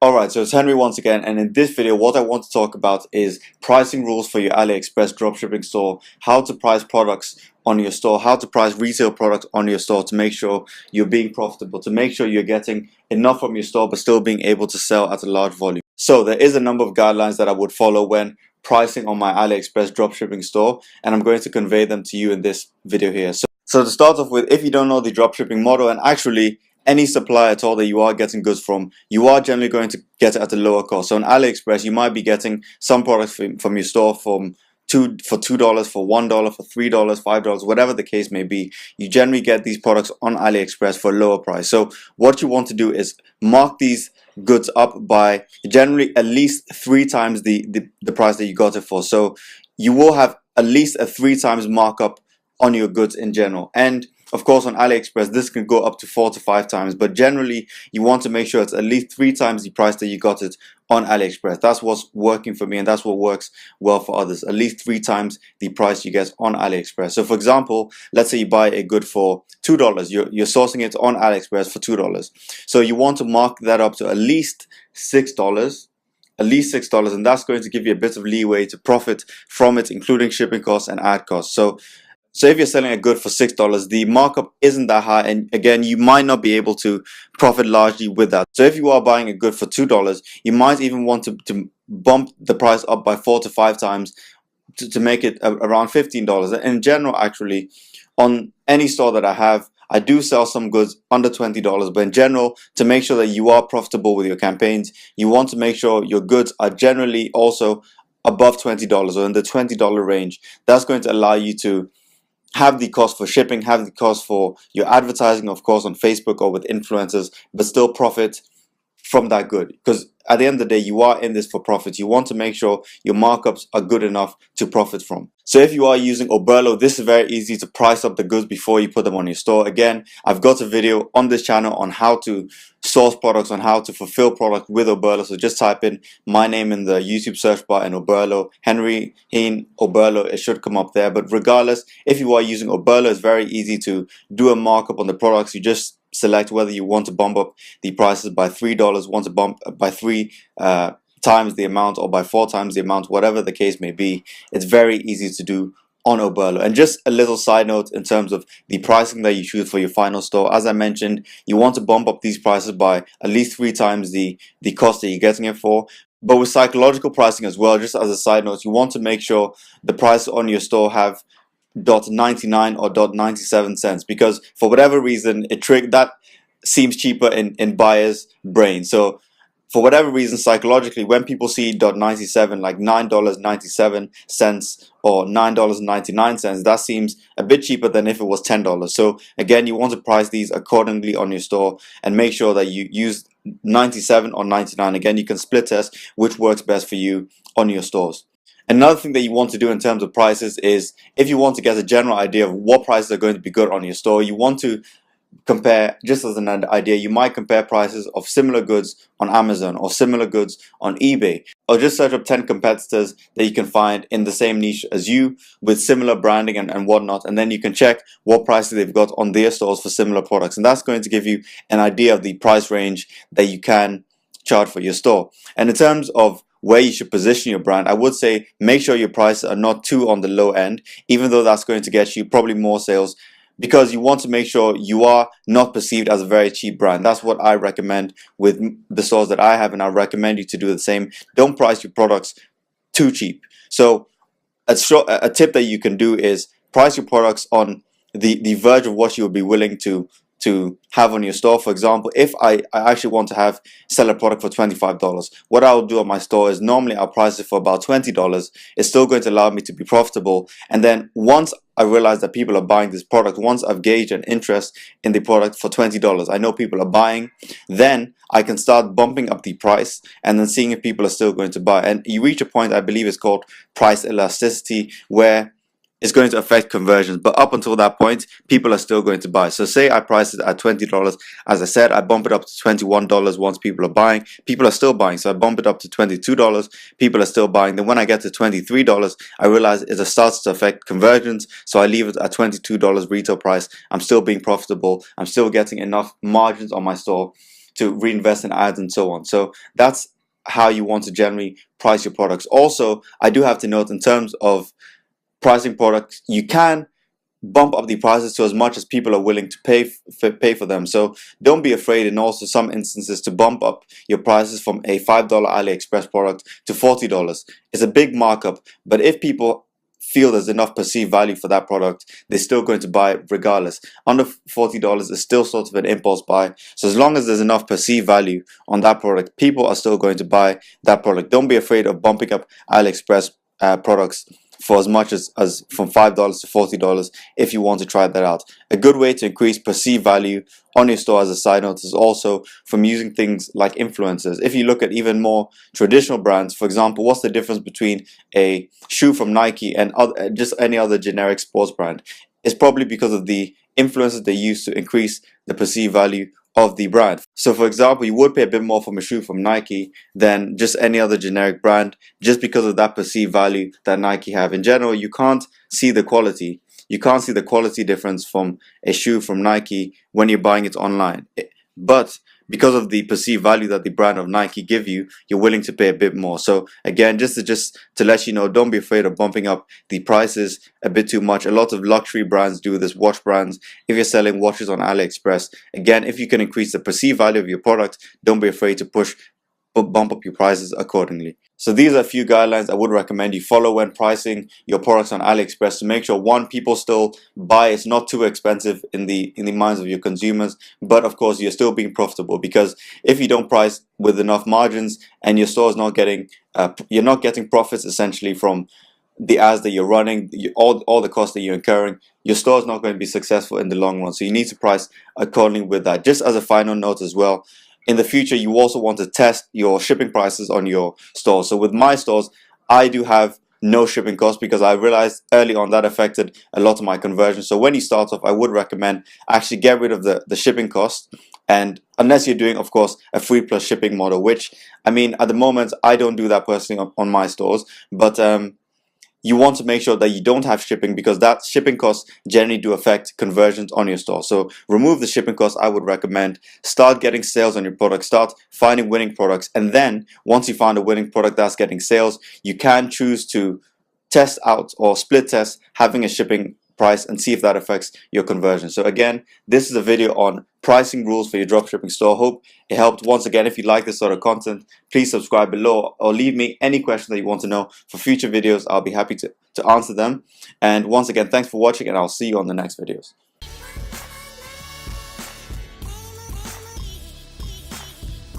Alright, so it's Henry once again, and in this video what I want to talk about is pricing rules for your AliExpress dropshipping store, how to price products on your store, how to price retail products on your store to make sure you're being profitable, to make sure you're getting enough from your store but still being able to sell at a large volume. So there is a number of guidelines that I would follow when pricing on my AliExpress dropshipping store, and I'm going to convey them to you in this video here. So to start off with, if you don't know the dropshipping model, and actually any supplier at all that you are getting goods from, you are generally going to get it at a lower cost. So on AliExpress, you might be getting some products from your store for $2, for $1, for $3, $5, whatever the case may be. You generally get these products on AliExpress for a lower price. So what you want to do is mark these goods up by generally at least 3 times the price that you got it for. So you will have at least a 3 times markup on your goods in general. And of course, on AliExpress, this can go up to 4 to 5 times, but generally you want to make sure it's at least 3 times the price that you got it on AliExpress. That's what's working for me, and that's what works well for others. At least 3 times the price you get on AliExpress. So for example, let's say you buy a good for $2. You're sourcing it on AliExpress for $2. So you want to mark that up to at least $6. At least $6, and that's going to give you a bit of leeway to profit from it, including shipping costs and ad costs. So if you're selling a good for $6, the markup isn't that high, and again, you might not be able to profit largely with that. So if you are buying a good for $2, you might even want to bump the price up by 4 to 5 times to make it around $15. In general, actually, on any store that I have, I do sell some goods under $20, but in general, to make sure that you are profitable with your campaigns, you want to make sure your goods are generally also above $20 or in the $20 range. That's going to allow you to have the cost for shipping, have the cost for your advertising, of course, on Facebook or with influencers, but still profit from that good. Because at the end of the day, you are in this for profit. You want to make sure your markups are good enough to profit from. So if you are using Oberlo, this is very easy to price up the goods before you put them on your store. Again, I've got a video on this channel on how to source products, on how to fulfill products with Oberlo. So just type in my name in the YouTube search bar and Oberlo, Henry Hien Oberlo, it should come up there. But regardless, if you are using Oberlo, it's very easy to do a markup on the products. You just select whether you want to bump up the prices by $3, want to bump by 3 times the amount, or by 4 times the amount, whatever the case may be. It's very easy to do on Oberlo. And just a little side note in terms of the pricing that you choose for your final store, as I mentioned, you want to bump up these prices by at least 3 times the cost that you're getting it for. But with psychological pricing as well, just as a side note, you want to make sure the price on your store have $0.99 or $0.97, because for whatever reason that seems cheaper in buyers' brain. So for whatever reason, psychologically, when people see $0.97, like $9.97 or $9.99, that seems a bit cheaper than if it was $10. So again, you want to price these accordingly on your store and make sure that you use 97 or 99. Again, you can split test which works best for you on your stores. Another thing that you want to do in terms of prices is, if you want to get a general idea of what prices are going to be good on your store, you want to compare, just as an idea, you might compare prices of similar goods on Amazon or similar goods on eBay, or just search up 10 competitors that you can find in the same niche as you with similar branding and whatnot, and then you can check what prices they've got on their stores for similar products, and that's going to give you an idea of the price range that you can charge for your store. And in terms of where you should position your brand, I would say make sure your prices are not too on the low end, even though that's going to get you probably more sales, because you want to make sure you are not perceived as a very cheap brand. That's what I recommend with the stores that I have, and I recommend you to do the same. Don't price your products too cheap. So a tip that you can do is price your products on the verge of what you would be willing to have on your store. For example, if I actually want to sell a product for $25, what I'll do on my store is normally I'll price it for about $20. It's still going to allow me to be profitable. And then once I realize that people are buying this product, once I've gauged an interest in the product for $20, I know people are buying, then I can start bumping up the price and then seeing if people are still going to buy. And you reach a point, I believe it's called price elasticity, where it's going to affect conversions, but up until that point, people are still going to buy. So say I price it at $20, as I said, I bump it up to $21 once people are buying. People are still buying, so I bump it up to $22, people are still buying. Then when I get to $23, I realize it starts to affect conversions, so I leave it at $22 retail price. I'm still being profitable, I'm still getting enough margins on my store to reinvest in ads and so on. So that's how you want to generally price your products. Also, I do have to note, in terms of pricing products, you can bump up the prices to as much as people are willing to pay for them. So don't be afraid, in also some instances, to bump up your prices from a $5 AliExpress product to $40. It's a big markup, but if people feel there's enough perceived value for that product, they're still going to buy it regardless. Under $40 is still sort of an impulse buy. So as long as there's enough perceived value on that product, people are still going to buy that product. Don't be afraid of bumping up AliExpress products for as much as from $5 to $40 if you want to try that out. A good way to increase perceived value on your store, as a side note, is also from using things like influencers. If you look at even more traditional brands, for example, what's the difference between a shoe from Nike and just any other generic sports brand? It's probably because of the influencers they use to increase the perceived value of the brand. So for example, you would pay a bit more for a shoe from Nike than just any other generic brand, just because of that perceived value that Nike have. In general, you can't see the quality. You can't see the quality difference from a shoe from Nike when you're buying it online. But because of the perceived value that the brand of Nike give you, you're willing to pay a bit more. So again, just to let you know, don't be afraid of bumping up the prices a bit too much. A lot of luxury brands do this, watch brands. If you're selling watches on AliExpress, again, if you can increase the perceived value of your product, don't be afraid to bump up your prices accordingly. So these are a few guidelines I would recommend you follow when pricing your products on AliExpress, to make sure, one, people still buy, it's not too expensive in the minds of your consumers, but of course you're still being profitable. Because if you don't price with enough margins and your store is not getting you're not getting profits essentially from the ads that you're running, all the costs that you're incurring, your store is not going to be successful in the long run. So you need to price accordingly with that. Just as a final note as well, in the future, you also want to test your shipping prices on your store. So with my stores, I do have no shipping costs, because I realized early on that affected a lot of my conversion. So when you start off, I would recommend actually get rid of the shipping costs. And unless you're doing, of course, a free plus shipping model, which, I mean, at the moment, I don't do that personally on my stores. But you want to make sure that you don't have shipping, because that shipping costs generally do affect conversions on your store. So remove the shipping costs, I would recommend. Start getting sales on your product. Start finding winning products. And then once you find a winning product that's getting sales, you can choose to test out or split test having a shipping price and see if that affects your conversion. So again, this is a video on pricing rules for your dropshipping store. Hope it helped. Once again, if you like this sort of content, please subscribe below or leave me any questions that you want to know for future videos. I'll be happy to answer them. And once again, thanks for watching, and I'll see you on the next videos.